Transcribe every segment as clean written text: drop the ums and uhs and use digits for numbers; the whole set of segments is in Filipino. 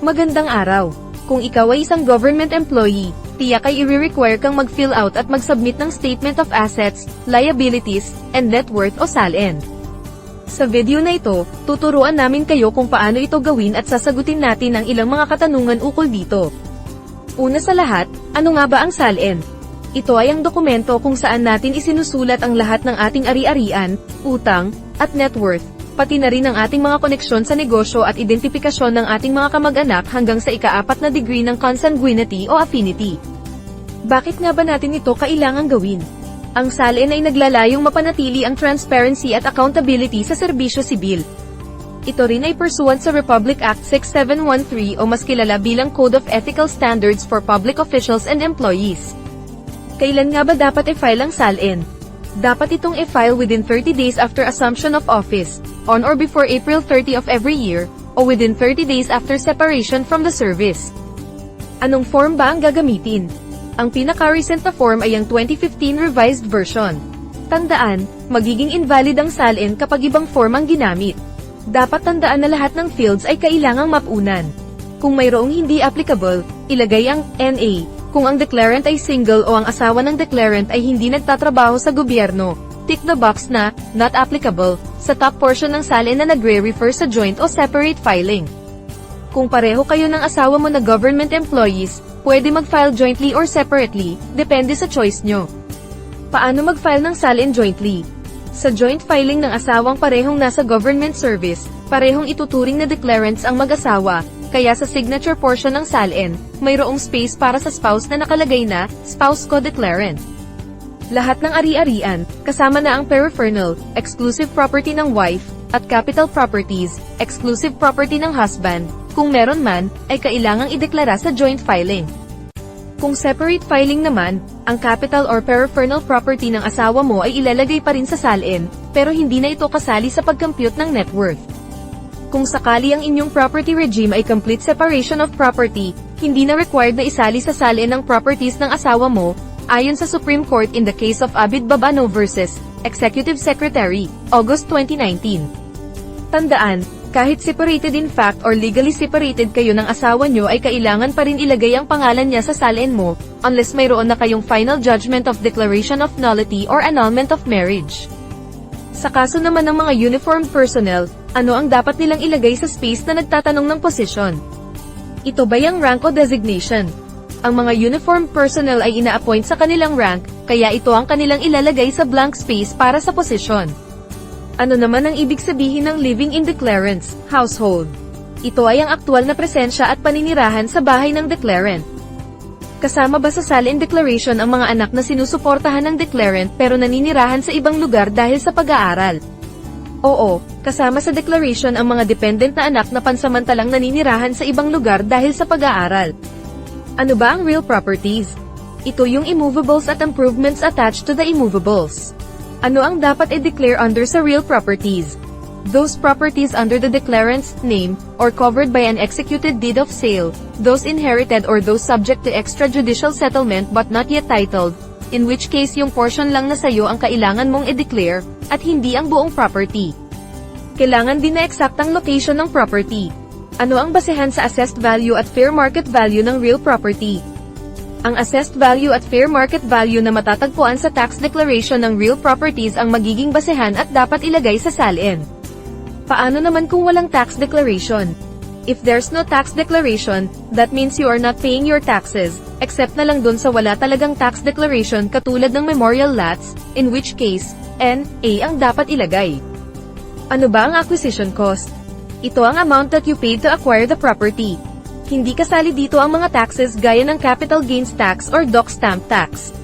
Magandang araw. Kung ikaw ay isang government employee, tiyak ay i-require kang mag-fill out at mag-submit ng Statement of Assets, Liabilities, and Net Worth o SALN. Sa video na ito, tuturuan namin kayo kung paano ito gawin at sasagutin natin ang ilang mga katanungan ukol dito. Una sa lahat, ano nga ba ang SALN? Ito ay ang dokumento kung saan natin isinusulat ang lahat ng ating ari-arian, utang, at net worth, pati na rin ang ating mga koneksyon sa negosyo at identifikasyon ng ating mga kamag-anak hanggang sa ika-4 na degree ng consanguinity o affinity. Bakit nga ba natin ito kailangang gawin? Ang SALN ay naglalayong mapanatili ang transparency at accountability sa serbisyo sibil. Ito rin ay pursuant sa Republic Act 6713 o mas kilala bilang Code of Ethical Standards for Public Officials and Employees. Kailan nga ba dapat i-file ang SALN? Dapat itong i-file within 30 days after assumption of office, on or before April 30 of every year, o within 30 days after separation from the service. Anong form ba ang gagamitin? Ang pinaka-recent na form ay ang 2015 revised version. Tandaan, magiging invalid ang SALN kapag ibang form ang ginamit. Dapat tandaan na lahat ng fields ay kailangang mapunan. Kung mayroong hindi applicable, ilagay ang NA. Kung ang declarant ay single o ang asawa ng declarant ay hindi nagtatrabaho sa gobyerno, tick the box na, not applicable, sa top portion ng SALN na nagre-refer sa joint o separate filing. Kung pareho kayo ng asawa mo na government employees, pwede mag-file jointly or separately, depende sa choice nyo. Paano mag-file ng SALN jointly? Sa joint filing ng asawang parehong nasa government service, parehong ituturing na declarants ang mag-asawa, kaya sa signature portion ng SALN, mayroong space para sa spouse na nakalagay na, spouse co-declarant. Lahat ng ari-arian, kasama na ang peripheral, exclusive property ng wife, at capital properties, exclusive property ng husband, kung meron man, ay kailangang ideklara sa joint filing. Kung separate filing naman, ang capital or peripheral property ng asawa mo ay ilalagay pa rin sa SALN, pero hindi na ito kasali sa pag-compute ng net worth. Kung sakali ang inyong property regime ay complete separation of property, hindi na required na isali sa SALN ang properties ng asawa mo, ayon sa Supreme Court in the case of Abid Babano versus Executive Secretary, August 2019. Tandaan, kahit separated in fact or legally separated kayo ng asawa nyo ay kailangan pa rin ilagay ang pangalan niya sa SALN mo, unless mayroon na kayong final judgment of declaration of nullity or annulment of marriage. Sa kaso naman ng mga uniformed personnel, ano ang dapat nilang ilagay sa space na nagtatanong ng posisyon? Ito ba yung rank o designation? Ang mga uniformed personnel ay ina-appoint sa kanilang rank, kaya ito ang kanilang ilalagay sa blank space para sa posisyon. Ano naman ang ibig sabihin ng living in declarants, household? Ito ay ang aktual na presensya at paninirahan sa bahay ng declarant. Kasama ba sa SALN declaration ang mga anak na sinusuportahan ng declarant pero naninirahan sa ibang lugar dahil sa pag-aaral? Oo, kasama sa declaration ang mga dependent na anak na pansamantalang naninirahan sa ibang lugar dahil sa pag-aaral. Ano ba ang real properties? Ito yung immovables at improvements attached to the immovables. Ano ang dapat i-declare under sa real properties? Those properties under the declarant's name, or covered by an executed deed of sale, those inherited or those subject to extrajudicial settlement but not yet titled, in which case yung portion lang na sayo ang kailangan mong i-declare, at hindi ang buong property. Kailangan din na eksaktang location ng property. Ano ang basehan sa assessed value at fair market value ng real property? Ang assessed value at fair market value na matatagpuan sa tax declaration ng real properties ang magiging basehan at dapat ilagay sa SALN. Paano naman kung walang tax declaration? If there's no tax declaration, that means you are not paying your taxes, except na lang dun sa wala talagang tax declaration katulad ng memorial lots, in which case, NA ang dapat ilagay. Ano ba ang acquisition cost? Ito ang amount that you paid to acquire the property. Hindi kasali dito ang mga taxes gaya ng capital gains tax or dock stamp tax.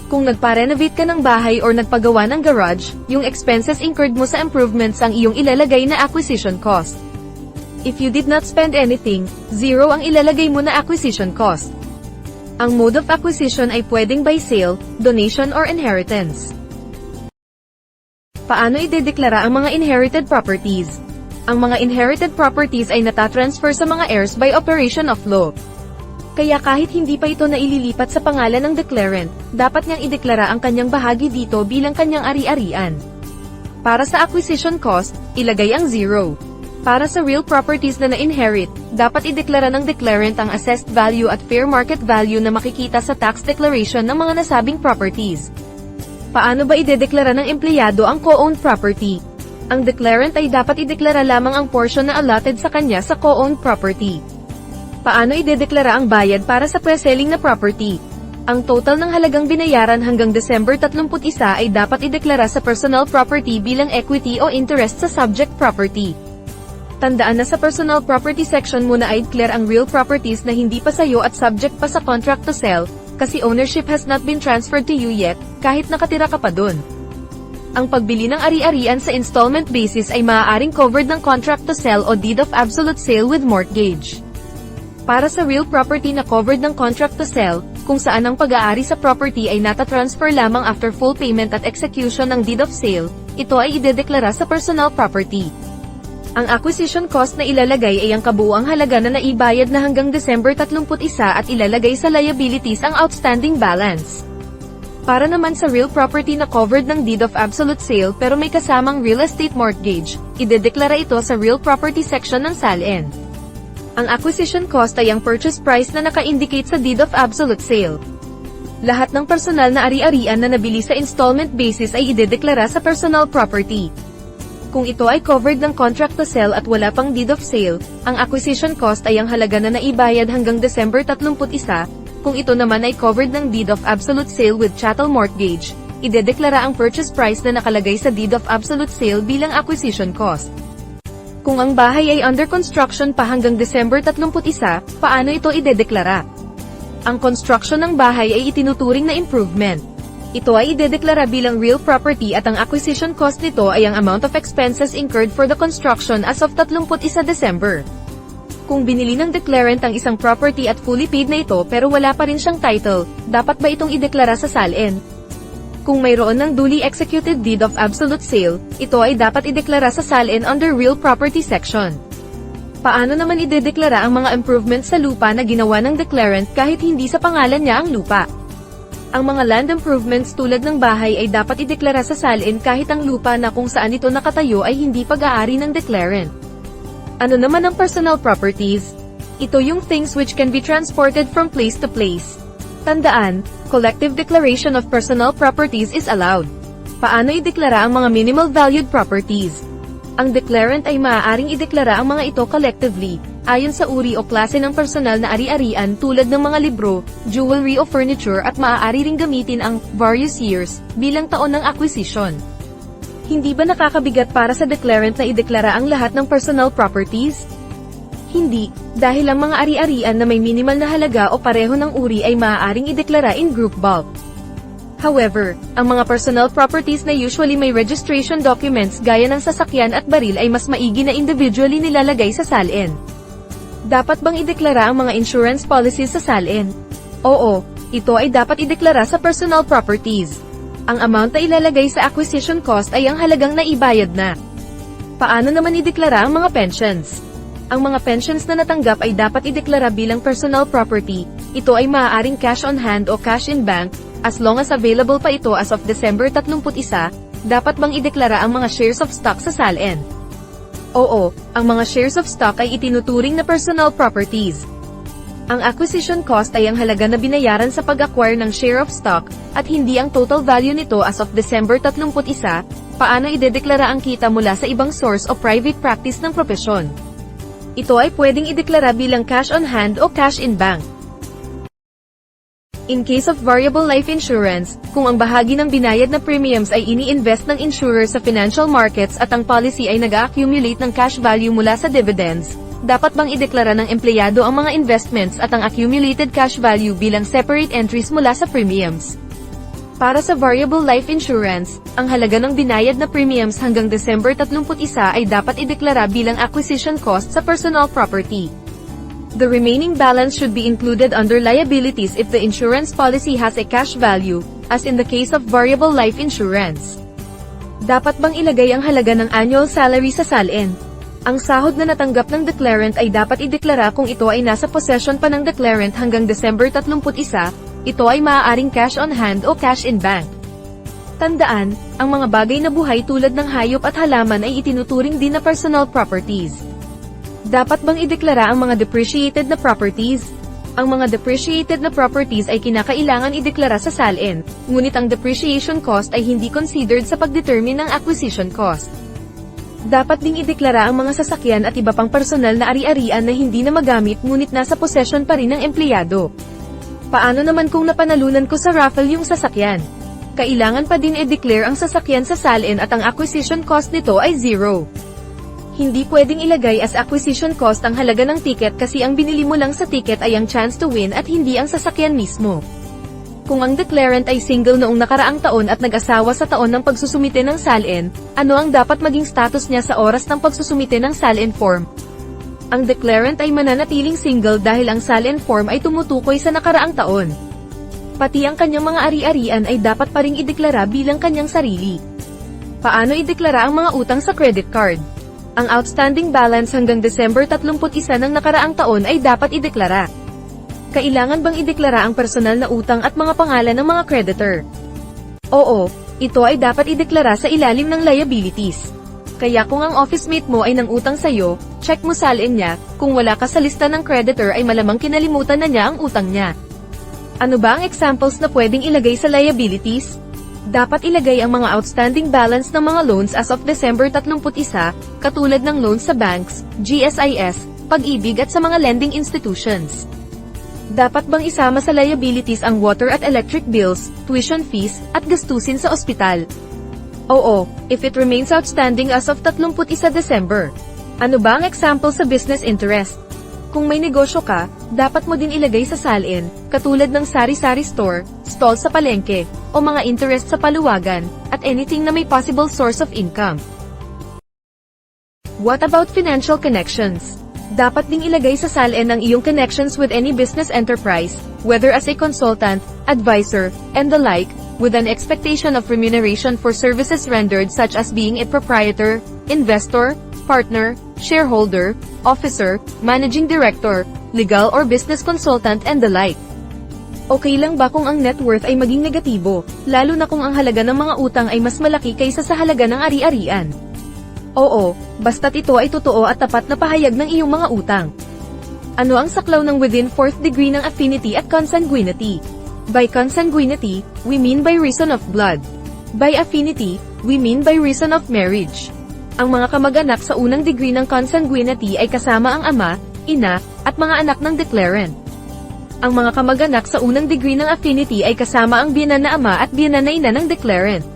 Kung nagpa-renovate ka ng bahay or nagpagawa ng garage, yung expenses incurred mo sa improvements ang iyong ilalagay na acquisition cost. If you did not spend anything, zero ang ilalagay mo na acquisition cost. Ang mode of acquisition ay pwedeng by sale, donation or inheritance. Paano idedeklara ang mga inherited properties? Ang mga inherited properties ay natatransfer sa mga heirs by operation of law. Kaya kahit hindi pa ito naililipat sa pangalan ng declarant, dapat niyang ideklara ang kanyang bahagi dito bilang kanyang ari-arian. Para sa acquisition cost, ilagay ang 0. Para sa real properties na na-inherit, dapat ideklara ng declarant ang assessed value at fair market value na makikita sa tax declaration ng mga nasabing properties. Paano ba idedeklara ng empleyado ang co-owned property? Ang declarant ay dapat ideklara lamang ang portion na allotted sa kanya sa co-owned property. Paano idedeklara ang bayad para sa pre-selling na property? Ang total ng halagang binayaran hanggang December 31 ay dapat ideklara sa personal property bilang equity o interest sa subject property. Tandaan na sa personal property section mo na i-declare ang real properties na hindi pa sayo at subject pa sa contract to sell, kasi ownership has not been transferred to you yet, kahit nakatira ka pa dun. Ang pagbili ng ari-arian sa installment basis ay maaaring covered ng contract to sell o deed of absolute sale with mortgage. Para sa real property na covered ng contract to sell, kung saan ang pag-aari sa property ay nata-transfer lamang after full payment at execution ng deed of sale, ito ay idedeklara sa personal property. Ang acquisition cost na ilalagay ay ang kabuuang halaga na naibayad na hanggang December 31 at ilalagay sa liabilities ang outstanding balance. Para naman sa real property na covered ng deed of absolute sale pero may kasamang real estate mortgage, idedeklara ito sa real property section ng SALN. Ang acquisition cost ay ang purchase price na naka-indicate sa deed of absolute sale. Lahat ng personal na ari-arian na nabili sa installment basis ay idedeklara sa personal property. Kung ito ay covered ng contract to sell at wala pang deed of sale, ang acquisition cost ay ang halaga na naibayad hanggang December 31. Kung ito naman ay covered ng deed of absolute sale with chattel mortgage, idedeklara ang purchase price na nakalagay sa deed of absolute sale bilang acquisition cost. Kung ang bahay ay under construction pa hanggang December 31, paano ito idedeklara? Ang construction ng bahay ay itinuturing na improvement. Ito ay idedeklara bilang real property at ang acquisition cost nito ay ang amount of expenses incurred for the construction as of 31 December. Kung binili ng declarant ang isang property at fully paid na ito pero wala pa rin siyang title, dapat ba itong ideklara sa SALN? Kung mayroon ng duly executed deed of absolute sale, ito ay dapat ideklara sa SALN under real property section. Paano naman idedeklara ang mga improvements sa lupa na ginawa ng declarant kahit hindi sa pangalan niya ang lupa? Ang mga land improvements tulad ng bahay ay dapat ideklara sa SALN kahit ang lupa na kung saan ito nakatayo ay hindi pag-aari ng declarant. Ano naman ang personal properties? Ito yung things which can be transported from place to place. Tandaan, collective declaration of personal properties is allowed. Paano ideklara ang mga minimal valued properties? Ang declarant ay maaaring ideklara ang mga ito collectively, ayon sa uri o klase ng personal na ari-arian tulad ng mga libro, jewelry o furniture at maaari ring gamitin ang various years bilang taon ng acquisition. Hindi ba nakakabigat para sa declarant na ideklara ang lahat ng personal properties? Hindi, dahil ang mga ari-arian na may minimal na halaga o pareho ng uri ay maaaring ideklara in group bulk. However, ang mga personal properties na usually may registration documents gaya ng sasakyan at baril ay mas maigi na individually nilalagay sa SALN. Dapat bang ideklara ang mga insurance policies sa SALN? Oo, ito ay dapat ideklara sa personal properties. Ang amount na ilalagay sa acquisition cost ay ang halagang naibayad na. Paano naman ideklara ang mga pensions? Ang mga pensions na natanggap ay dapat ideklara bilang personal property. Ito ay maaaring cash on hand o cash in bank, as long as available pa ito as of December 31, dapat bang ideklara ang mga shares of stock sa SALN? Oo, ang mga shares of stock ay itinuturing na personal properties. Ang acquisition cost ay ang halaga na binayaran sa pag-acquire ng share of stock, at hindi ang total value nito as of December 31. Paano idedeklara ang kita mula sa ibang source o private practice ng propesyon? Ito ay pwedeng ideklara bilang cash on hand o cash in bank. In case of variable life insurance, kung ang bahagi ng binayad na premiums ay ini-invest ng insurer sa financial markets at ang policy ay nag-accumulate ng cash value mula sa dividends, dapat bang ideklara ng empleyado ang mga investments at ang accumulated cash value bilang separate entries mula sa premiums? Para sa variable life insurance, ang halaga ng binayad na premiums hanggang December 31 ay dapat ideklara bilang acquisition cost sa personal property. The remaining balance should be included under liabilities if the insurance policy has a cash value, as in the case of variable life insurance. Dapat bang ilagay ang halaga ng annual salary sa SALN? Ang sahod na natanggap ng declarant ay dapat ideklara kung ito ay nasa possession pa ng declarant hanggang December 31, ito ay maaaring cash on hand o cash in bank. Tandaan, ang mga bagay na buhay tulad ng hayop at halaman ay itinuturing din na personal properties. Dapat bang ideklara ang mga depreciated na properties? Ang mga depreciated na properties ay kinakailangan ideklara sa SALN, ngunit ang depreciation cost ay hindi considered sa pagdetermine ng acquisition cost. Dapat ding ideklara ang mga sasakyan at iba pang personal na ari-arian na hindi na magamit ngunit nasa possession pa rin ng empleyado. Paano naman kung napanalunan ko sa raffle yung sasakyan? Kailangan pa din i-declare ang sasakyan sa SALN at ang acquisition cost nito ay 0. Hindi pwedeng ilagay as acquisition cost ang halaga ng ticket kasi ang binili mo lang sa ticket ay ang chance to win at hindi ang sasakyan mismo. Kung ang declarant ay single noong nakaraang taon at nag-asawa sa taon ng pagsusumite ng SALN, ano ang dapat maging status niya sa oras ng pagsusumite ng SALN form? Ang declarant ay mananatiling single dahil ang SALN form ay tumutukoy sa nakaraang taon. Pati ang kanyang mga ari-arian ay dapat pa ring ideklara bilang kanyang sarili. Paano ideklara ang mga utang sa credit card? Ang outstanding balance hanggang December 31 ng nakaraang taon ay dapat ideklara. Kailangan bang ideklara ang personal na utang at mga pangalan ng mga creditor? Oo, ito ay dapat ideklara sa ilalim ng liabilities. Kaya kung ang office mate mo ay nangutang sa'yo, check mo SALN niya, kung wala ka sa lista ng creditor ay malamang kinalimutan na niya ang utang niya. Ano ba ang examples na pwedeng ilagay sa liabilities? Dapat ilagay ang mga outstanding balance ng mga loans as of December 31, katulad ng loans sa banks, GSIS, Pag-ibig at sa mga lending institutions. Dapat bang isama sa liabilities ang water at electric bills, tuition fees, at gastusin sa ospital? Oo, if it remains outstanding as of 31 December. Ano ba ang example sa business interest? Kung may negosyo ka, dapat mo din ilagay sa SALN, katulad ng sari-sari store, stall sa palengke, o mga interest sa paluwagan, at anything na may possible source of income. What about financial connections? Dapat ding ilagay sa SALN ang iyong connections with any business enterprise, whether as a consultant, advisor, and the like, with an expectation of remuneration for services rendered such as being a proprietor, investor, partner, shareholder, officer, managing director, legal or business consultant and the like. Okay lang ba kung ang net worth ay maging negatibo, lalo na kung ang halaga ng mga utang ay mas malaki kaysa sa halaga ng ari-arian? Oo, basta't ito ay totoo at tapat na pahayag ng iyong mga utang. Ano ang saklaw ng within 4th degree ng affinity at consanguinity? By consanguinity, we mean by reason of blood. By affinity, we mean by reason of marriage. Ang mga kamag-anak sa unang degree ng consanguinity ay kasama ang ama, ina, at mga anak ng declarant. Ang mga kamag-anak sa unang degree ng affinity ay kasama ang biyenan na ama at biyenan na ina ng declarant.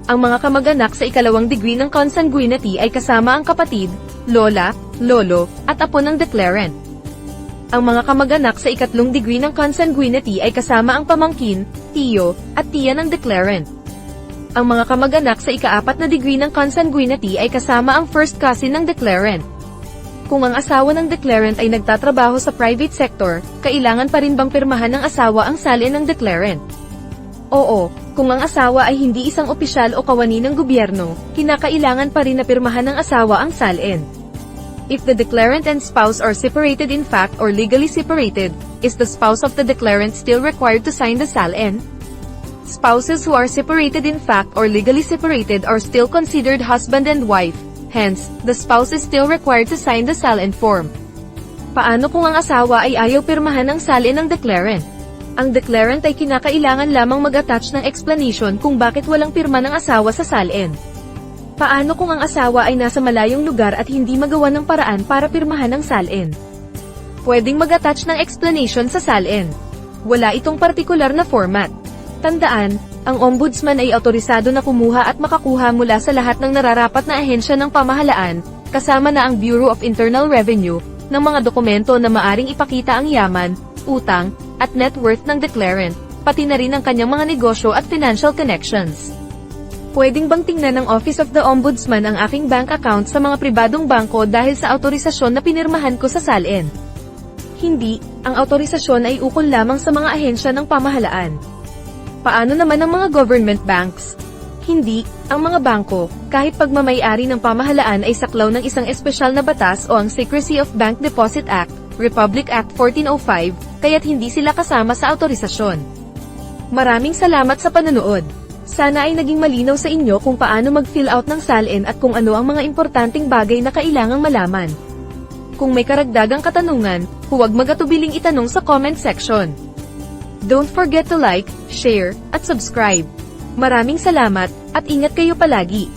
Ang mga kamag-anak sa ikalawang degree ng consanguinity ay kasama ang kapatid, lola, lolo, at apo ng declarant. Ang mga kamag-anak sa ikatlong degree ng consanguinity ay kasama ang pamangkin, tiyo, at tiya ng declarant. Ang mga kamag-anak sa ika-4 na degree ng consanguinity ay kasama ang first cousin ng declarant. Kung ang asawa ng declarant ay nagtatrabaho sa private sector, kailangan pa rin bang pirmahan ng asawa ang SALN ng declarant? Oo, kung ang asawa ay hindi isang opisyal o kawani ng gobyerno, kinakailangan pa rin na pirmahan ng asawa ang SALN. If the declarant and spouse are separated in fact or legally separated, is the spouse of the declarant still required to sign the SALN? Spouses who are separated in fact or legally separated are still considered husband and wife, hence, the spouse is still required to sign the SALN form. Paano kung ang asawa ay ayaw pirmahan ng SALN ng declarant? Ang declarant ay kinakailangan lamang mag-attach ng explanation kung bakit walang pirma ng asawa sa SALN. Paano kung ang asawa ay nasa malayong lugar at hindi magawa ng paraan para pirmahan ng SALN? Pwedeng mag-attach ng explanation sa SALN. Wala itong partikular na format. Tandaan, ang ombudsman ay autorisado na kumuha at makakuha mula sa lahat ng nararapat na ahensya ng pamahalaan, kasama na ang Bureau of Internal Revenue, ng mga dokumento na maaring ipakita ang yaman, utang, at net worth ng declarant, pati na rin ang kanyang mga negosyo at financial connections. Pwedeng bang tingnan ng Office of the Ombudsman ang aking bank account sa mga pribadong bangko dahil sa autorisasyon na pinirmahan ko sa SALN? Hindi, ang autorisasyon ay ukol lamang sa mga ahensya ng pamahalaan. Paano naman ang mga government banks? Hindi, ang mga bangko, kahit pagmamay-ari ng pamahalaan ay saklaw ng isang espesyal na batas o ang Secrecy of Bank Deposit Act, Republic Act 1405, kaya't hindi sila kasama sa autorisasyon. Maraming salamat sa panonood. Sana ay naging malinaw sa inyo kung paano mag-fill out ng SALN at kung ano ang mga importanteng bagay na kailangang malaman. Kung may karagdagang katanungan, huwag mag-atubiling itanong sa comment section. Don't forget to like, share, at subscribe. Maraming salamat, at ingat kayo palagi.